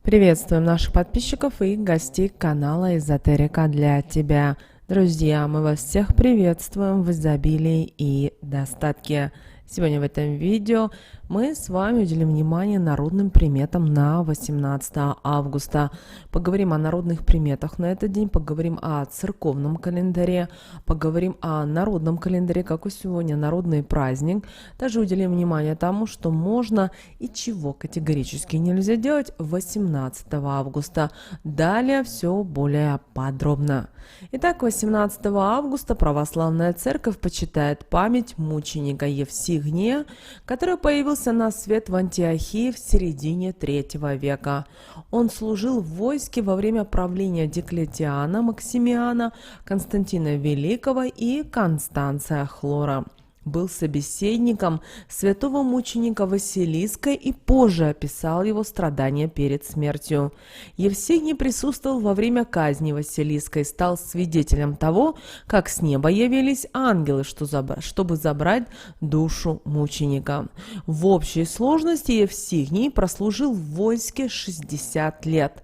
Приветствуем наших подписчиков и гостей канала Эзотерика для тебя. Друзья, мы вас всех приветствуем в изобилии и достатке. Сегодня в этом видео мы с вами уделим внимание народным приметам на 18 августа. Поговорим о народных приметах на этот день, поговорим о церковном календаре, поговорим о народном календаре, какой сегодня народный праздник. Также уделим внимание тому, что можно и чего категорически нельзя делать 18 августа. Далее все более подробно. Итак, 18 августа православная церковь почитает память мученика Евстигния, который появился на свет в Антиохии в середине III века. Он служил в войске во время правления Диоклетиана, Максимиана, Константина Великого и Констанция Хлора. Был собеседником святого мученика Василиска и позже описал его страдания перед смертью. Евстигний присутствовал во время казни Василиска и стал свидетелем того, как с неба явились ангелы, чтобы забрать душу мученика. В общей сложности Евстигний прослужил в войске 60 лет.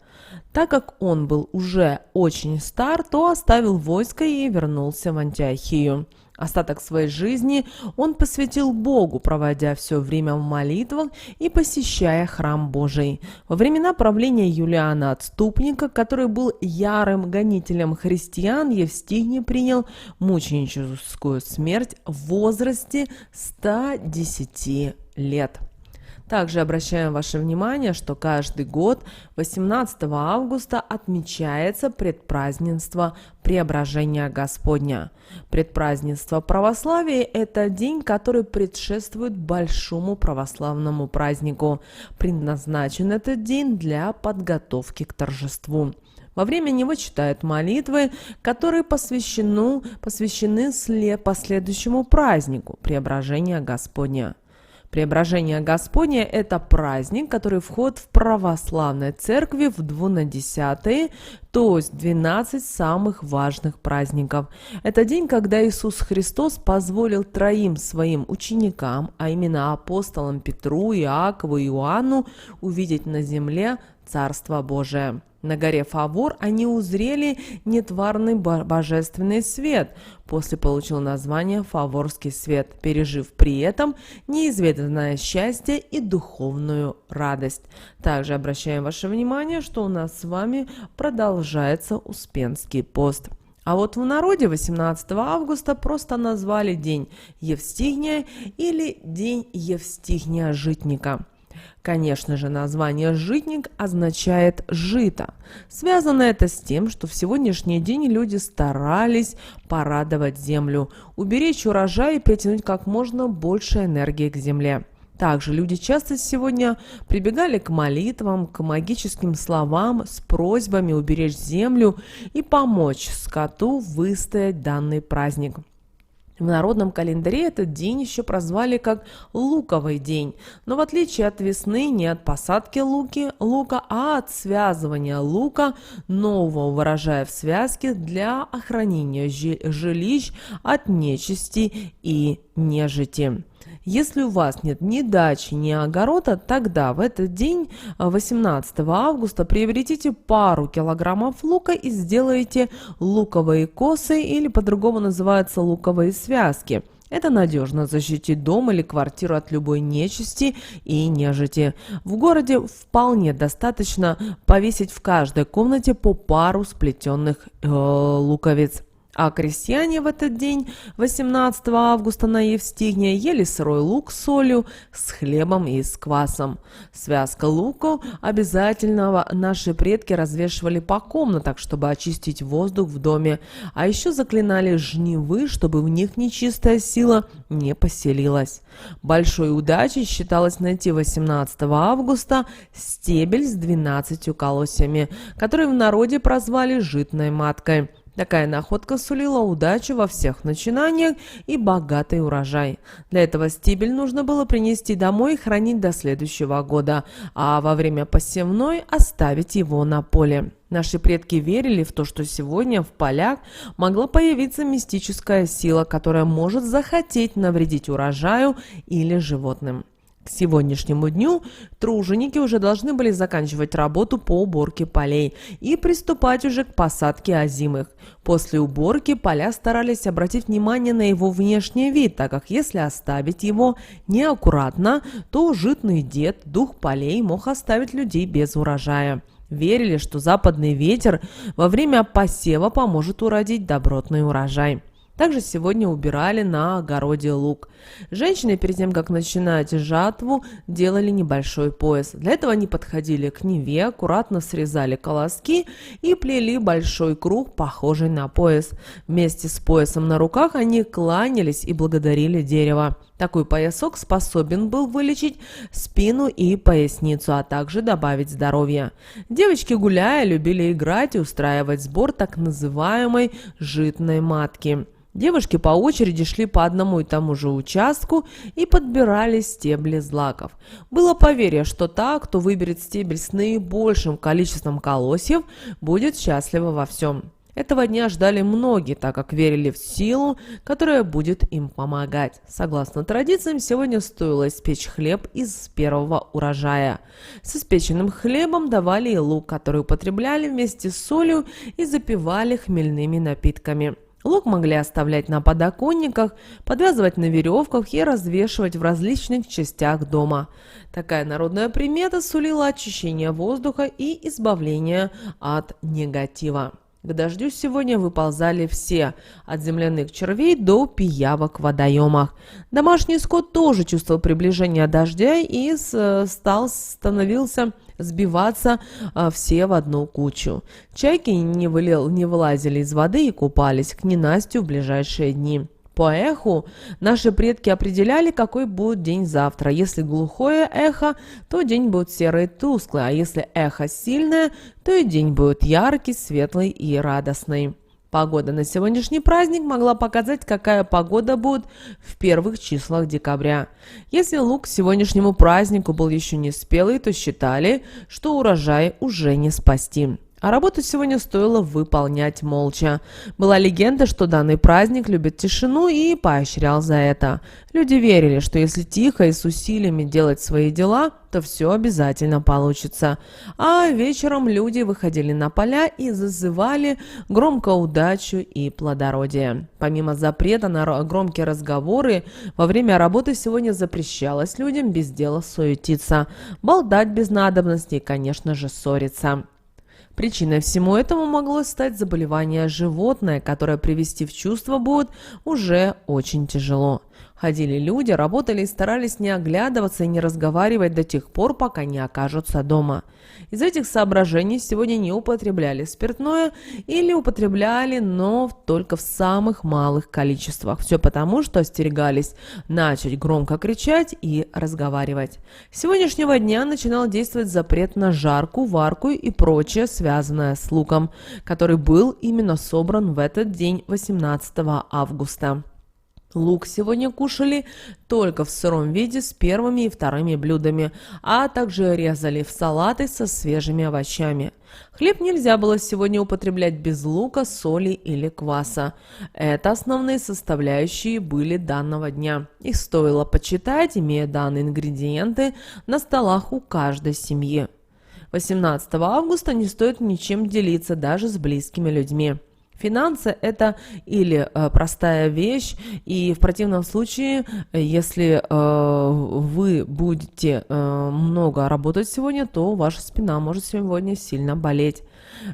Так как он был уже очень стар, то оставил войско и вернулся в Антиохию. Остаток своей жизни он посвятил Богу, проводя все время в молитвах и посещая храм Божий. Во времена правления Юлиана Отступника, который был ярым гонителем христиан, Евстигний принял мученическую смерть в возрасте 110 лет. Также обращаем ваше внимание, что каждый год 18 августа отмечается предпразднество Преображения Господня. Предпразднество православия – это день, который предшествует большому православному празднику. Предназначен этот день для подготовки к торжеству. Во время него читают молитвы, которые посвящены последующему празднику – Преображения Господня. Преображение Господне – это праздник, который входит в православной церкви в двунадесятые, то есть 12 самых важных праздников. Это день, когда Иисус Христос позволил троим своим ученикам, а именно апостолам Петру, Иакову и Иоанну, увидеть на земле Царство Божие. На горе Фавор они узрели нетварный божественный свет, после получил название Фаворский свет, пережив при этом неизведанное счастье и духовную радость. Также обращаем ваше внимание, что у нас с вами продолжается Успенский пост. А вот в народе 18 августа просто назвали День Евстигния или День Евстигния-житника. Конечно же, название «житник» означает «жито». Связано это с тем, что в сегодняшний день люди старались порадовать землю, уберечь урожай и притянуть как можно больше энергии к земле. Также люди часто сегодня прибегали к молитвам, к магическим словам с просьбами уберечь землю и помочь скоту выстоять данный праздник. В народном календаре этот день еще прозвали как луковый день, но в отличие от весны не от посадки лука, а от связывания лука нового урожая в связке для охранения жилищ от нечисти и нежити. Если у вас нет ни дачи, ни огорода, тогда в этот день, 18 августа, приобретите пару килограммов лука и сделайте луковые косы, или по-другому называются луковые связки. Это надежно защитит дом или квартиру от любой нечисти и нежити. В городе вполне достаточно повесить в каждой комнате по пару сплетенных луковиц. А крестьяне в этот день, 18 августа на Евстигния, ели сырой лук с солью, с хлебом и с квасом. Связка лука обязательно наши предки развешивали по комнатам, чтобы очистить воздух в доме. А еще заклинали жнивы, чтобы в них нечистая сила не поселилась. Большой удачей считалось найти 18 августа стебель с 12 колосьями, который в народе прозвали житной маткой. Такая находка сулила удачу во всех начинаниях и богатый урожай. Для этого стебель нужно было принести домой и хранить до следующего года, а во время посевной оставить его на поле. Наши предки верили в то, что сегодня в полях могла появиться мистическая сила, которая может захотеть навредить урожаю или животным. К сегодняшнему дню труженики уже должны были заканчивать работу по уборке полей и приступать уже к посадке озимых. После уборки поля старались обратить внимание на его внешний вид, так как если оставить его неаккуратно, то житный дед, дух полей, мог оставить людей без урожая. Верили, что западный ветер во время посева поможет уродить добротный урожай. Также сегодня убирали на огороде лук. Женщины перед тем, как начинать жатву, делали небольшой пояс. Для этого они подходили к Неве, аккуратно срезали колоски и плели большой круг, похожий на пояс. Вместе с поясом на руках они кланялись и благодарили дерево. Такой поясок способен был вылечить спину и поясницу, а также добавить здоровья. Девочки, гуляя, любили играть и устраивать сбор так называемой житной матки. Девушки по очереди шли по одному и тому же участку и подбирали стебли злаков. Было поверье, что та, кто выберет стебель с наибольшим количеством колосьев, будет счастлива во всем. Этого дня ждали многие, так как верили в силу, которая будет им помогать. Согласно традициям, сегодня стоило испечь хлеб из первого урожая. С испеченным хлебом давали и лук, который употребляли вместе с солью и запивали хмельными напитками. Лук могли оставлять на подоконниках, подвязывать на веревках и развешивать в различных частях дома. Такая народная примета сулила очищение воздуха и избавление от негатива. К дождю сегодня выползали все, от земляных червей до пиявок в водоемах. Домашний скот тоже чувствовал приближение дождя и становился сбиваться все в одну кучу. Чайки не вылазили из воды и купались к ненастью в ближайшие дни. По эху наши предки определяли, какой будет день завтра. Если глухое эхо, то день будет серый и тусклый, а если эхо сильное, то и день будет яркий, светлый и радостный. Погода на сегодняшний праздник могла показать, какая погода будет в первых числах декабря. Если лук к сегодняшнему празднику был еще не спелый, то считали, что урожай уже не спасти. А работу сегодня стоило выполнять молча. Была легенда, что данный праздник любит тишину и поощрял за это. Люди верили, что если тихо и с усилиями делать свои дела, то все обязательно получится. А вечером люди выходили на поля и зазывали громко удачу и плодородие. Помимо запрета на громкие разговоры, во время работы сегодня запрещалось людям без дела суетиться, болтать без надобности и, конечно же, ссориться. Причиной всему этому могло стать заболевание животное, которое привести в чувство будет уже очень тяжело. Ходили люди, работали и старались не оглядываться и не разговаривать до тех пор, пока не окажутся дома. Из этих соображений сегодня не употребляли спиртное или употребляли, но только в самых малых количествах. Все потому, что остерегались начать громко кричать и разговаривать. С сегодняшнего дня начинал действовать запрет на жарку, варку и прочее, связанное с луком, который был именно собран в этот день, 18 августа. Лук сегодня кушали только в сыром виде с первыми и вторыми блюдами, а также резали в салаты со свежими овощами. Хлеб нельзя было сегодня употреблять без лука, соли или кваса. Это основные составляющие были данного дня. Их стоило почитать, имея данные ингредиенты на столах у каждой семьи. 18 августа не стоит ничем делиться даже с близкими людьми. Финансы – это или простая вещь, и в противном случае, если вы будете много работать сегодня, то ваша спина может сегодня сильно болеть.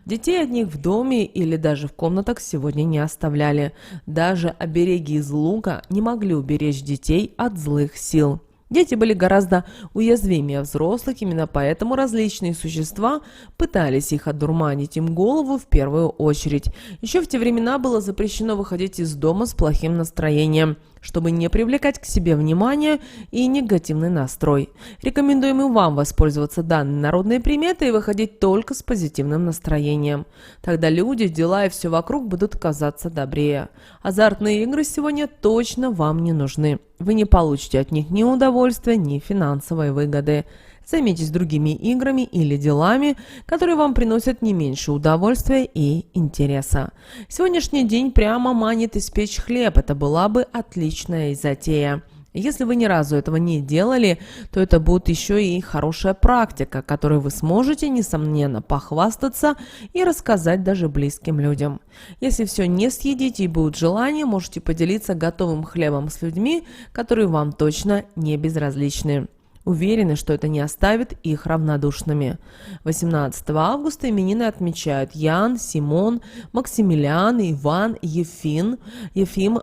Детей одних в доме или даже в комнатах сегодня не оставляли. Даже обереги из лука не могли уберечь детей от злых сил. Дети были гораздо уязвимее взрослых, именно поэтому различные существа пытались их одурманить им голову в первую очередь. Еще в те времена было запрещено выходить из дома с плохим настроением, чтобы не привлекать к себе внимание и негативный настрой. Рекомендуем и вам воспользоваться данной народной приметой и выходить только с позитивным настроением. Тогда люди, дела и все вокруг будут казаться добрее. Азартные игры сегодня точно вам не нужны. Вы не получите от них ни удовольствия, ни финансовой выгоды. Займитесь другими играми или делами, которые вам приносят не меньше удовольствия и интереса. Сегодняшний день прямо манит испечь хлеб. Это была бы отличная затея. Если вы ни разу этого не делали, то это будет еще и хорошая практика, которой вы сможете, несомненно, похвастаться и рассказать даже близким людям. Если все не съедите и будет желание, можете поделиться готовым хлебом с людьми, которые вам точно не безразличны. Уверены, что это не оставит их равнодушными. 18 августа именины отмечают Ян, Симон, Максимилиан, Иван, Ефим,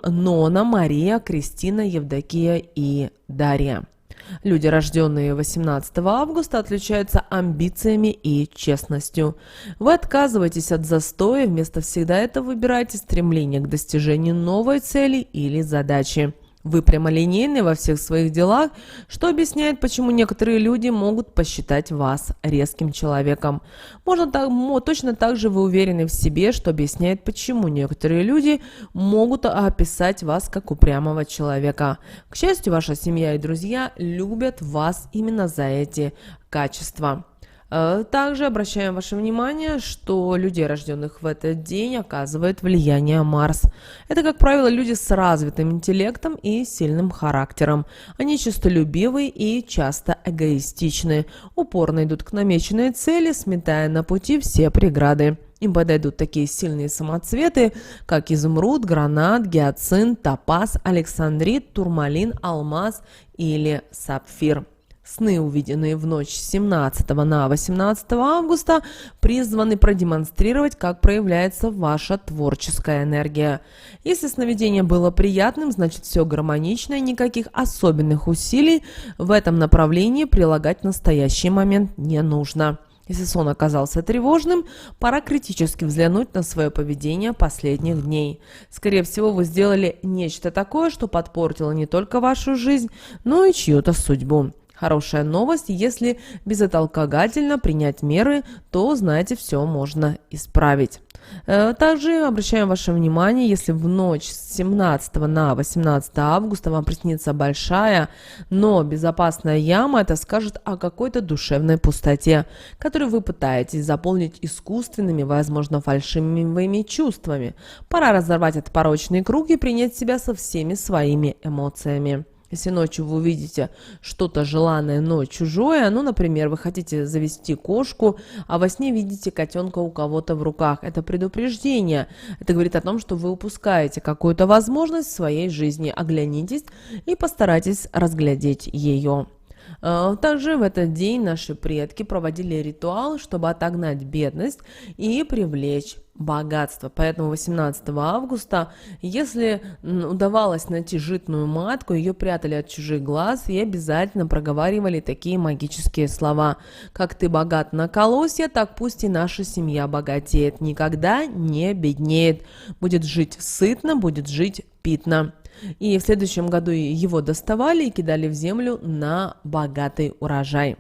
Нона, Мария, Кристина, Евдокия и Дарья. Люди, рожденные 18 августа, отличаются амбициями и честностью. Вы отказываетесь от застоя, вместо всегда этого выбираете стремление к достижению новой цели или задачи. Вы прямолинейны во всех своих делах, что объясняет, почему некоторые люди могут посчитать вас резким человеком. Точно так же вы уверены в себе, что объясняет, почему некоторые люди могут описать вас как упрямого человека. К счастью, ваша семья и друзья любят вас именно за эти качества. Также обращаем ваше внимание, что людей, рожденных в этот день, оказывает влияние Марс. Это, как правило, люди с развитым интеллектом и сильным характером. Они честолюбивы и часто эгоистичны, упорно идут к намеченной цели, сметая на пути все преграды. Им подойдут такие сильные самоцветы, как изумруд, гранат, гиацинт, топаз, александрит, турмалин, алмаз или сапфир. Сны, увиденные в ночь с 17 на 18 августа, призваны продемонстрировать, как проявляется ваша творческая энергия. Если сновидение было приятным, значит все гармонично и никаких особенных усилий в этом направлении прилагать в настоящий момент не нужно. Если сон оказался тревожным, пора критически взглянуть на свое поведение последних дней. Скорее всего, вы сделали нечто такое, что подпортило не только вашу жизнь, но и чью-то судьбу. Хорошая новость, если безотлагательно принять меры, то, знаете, все можно исправить. Также обращаем ваше внимание, если в ночь с 17 на 18 августа вам приснится большая, но безопасная яма, это скажет о какой-то душевной пустоте, которую вы пытаетесь заполнить искусственными, возможно, фальшивыми чувствами. Пора разорвать этот порочный круг и принять себя со всеми своими эмоциями. Если ночью вы увидите что-то желанное, но чужое, например, вы хотите завести кошку, а во сне видите котенка у кого-то в руках, это предупреждение. Это говорит о том, что вы упускаете какую-то возможность в своей жизни. Оглянитесь и постарайтесь разглядеть ее. Также в этот день наши предки проводили ритуал, чтобы отогнать бедность и привлечь богатство. Поэтому 18 августа, если удавалось найти житную матку, ее прятали от чужих глаз и обязательно проговаривали такие магические слова. «Как ты богат на колосья, так пусть и наша семья богатеет, никогда не беднеет, будет жить сытно, будет жить питно». И в следующем году его доставали и кидали в землю на богатый урожай.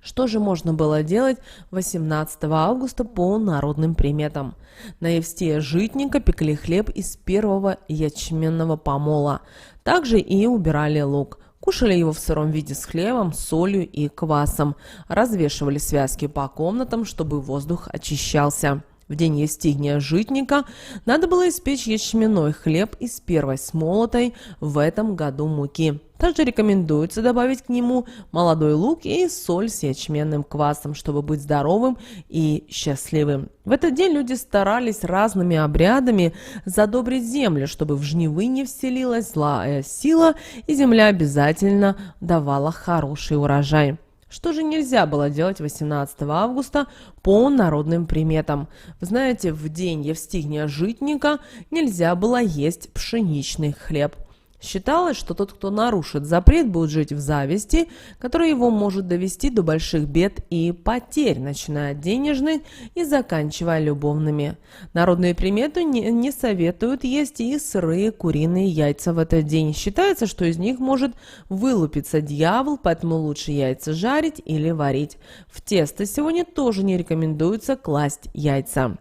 Что же можно было делать 18 августа по народным приметам? На Евстея житника пекли хлеб из первого ячменного помола. Также и убирали лук. Кушали его в сыром виде с хлебом, солью и квасом. Развешивали связки по комнатам, чтобы воздух очищался. В день Евстигния житника надо было испечь ячменной хлеб из первой смолотой в этом году муки. Также рекомендуется добавить к нему молодой лук и соль с ячменным квасом, чтобы быть здоровым и счастливым. В этот день люди старались разными обрядами задобрить землю, чтобы в жнивы не вселилась злая сила, и земля обязательно давала хороший урожай. Что же нельзя было делать 18 августа по народным приметам? Вы знаете, в день Евстигния житника нельзя было есть пшеничный хлеб. Считалось, что тот, кто нарушит запрет, будет жить в зависти, которая его может довести до больших бед и потерь, начиная от денежных и заканчивая любовными. Народные приметы не советуют есть и сырые куриные яйца в этот день. Считается, что из них может вылупиться дьявол, поэтому лучше яйца жарить или варить. В тесто сегодня тоже не рекомендуется класть яйца.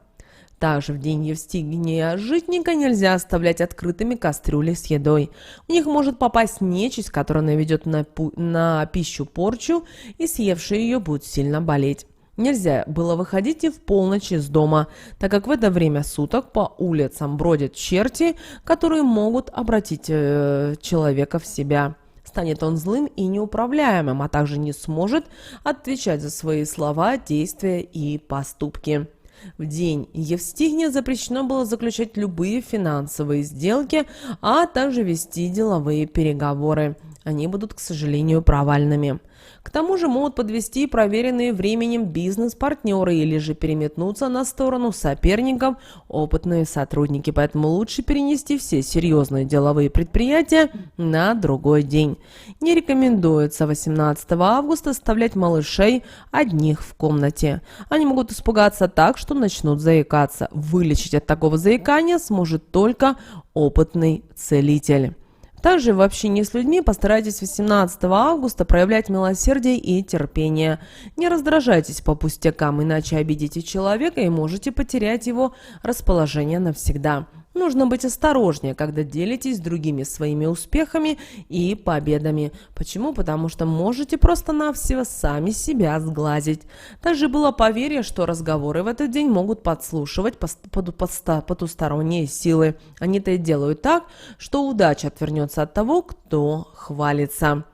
Также в день Евстигния житника нельзя оставлять открытыми кастрюли с едой. В них может попасть нечисть, которая наведет на пищу порчу, и съевший ее будет сильно болеть. Нельзя было выходить и в полночь из дома, так как в это время суток по улицам бродят черти, которые могут обратить человека в себя. Станет он злым и неуправляемым, а также не сможет отвечать за свои слова, действия и поступки. В день Евстигния запрещено было заключать любые финансовые сделки, а также вести деловые переговоры. Они будут, к сожалению, провальными. К тому же могут подвести проверенные временем бизнес-партнеры или же переметнуться на сторону соперников опытные сотрудники, поэтому лучше перенести все серьезные деловые предприятия на другой день. Не рекомендуется 18 августа оставлять малышей одних в комнате. Они могут испугаться так, что начнут заикаться. Вылечить от такого заикания сможет только опытный целитель. Также в общении с людьми постарайтесь 18 августа проявлять милосердие и терпение. Не раздражайтесь по пустякам, иначе обидите человека и можете потерять его расположение навсегда. Нужно быть осторожнее, когда делитесь с другими своими успехами и победами. Почему? Потому что можете просто-навсего сами себя сглазить. Также было поверье, что разговоры в этот день могут подслушивать потусторонние силы. Они-то и делают так, что удача отвернется от того, кто хвалится.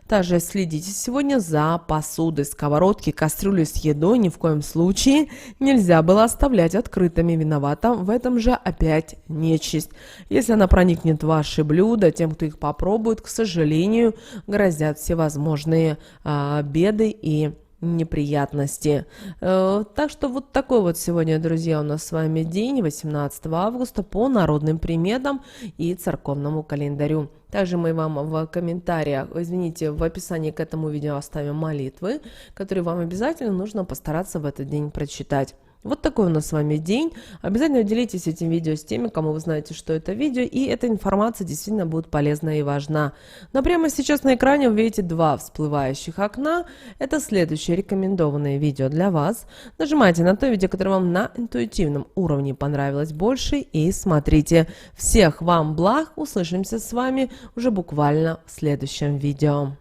Также следите сегодня за посудой. Сковородки, кастрюли с едой ни в коем случае нельзя было оставлять открытыми. Виновата в этом же опять нечисть. Если она проникнет в ваши блюда, тем, кто их попробует, к сожалению, грозят всевозможные беды и неприятности. Так что вот такой вот сегодня, друзья, у нас с вами день, 18 августа, по народным приметам и церковному календарю. Также мы вам в комментариях, в описании к этому видео оставим молитвы, которые вам обязательно нужно постараться в этот день прочитать. Вот такой у нас с вами день. Обязательно делитесь этим видео с теми, кому вы знаете, что это видео, и эта информация действительно будет полезна и важна. Но прямо сейчас на экране вы видите два всплывающих окна. Это следующее рекомендованное видео для вас. Нажимайте на то видео, которое вам на интуитивном уровне понравилось больше, и смотрите. Всех вам благ. Услышимся с вами уже буквально в следующем видео.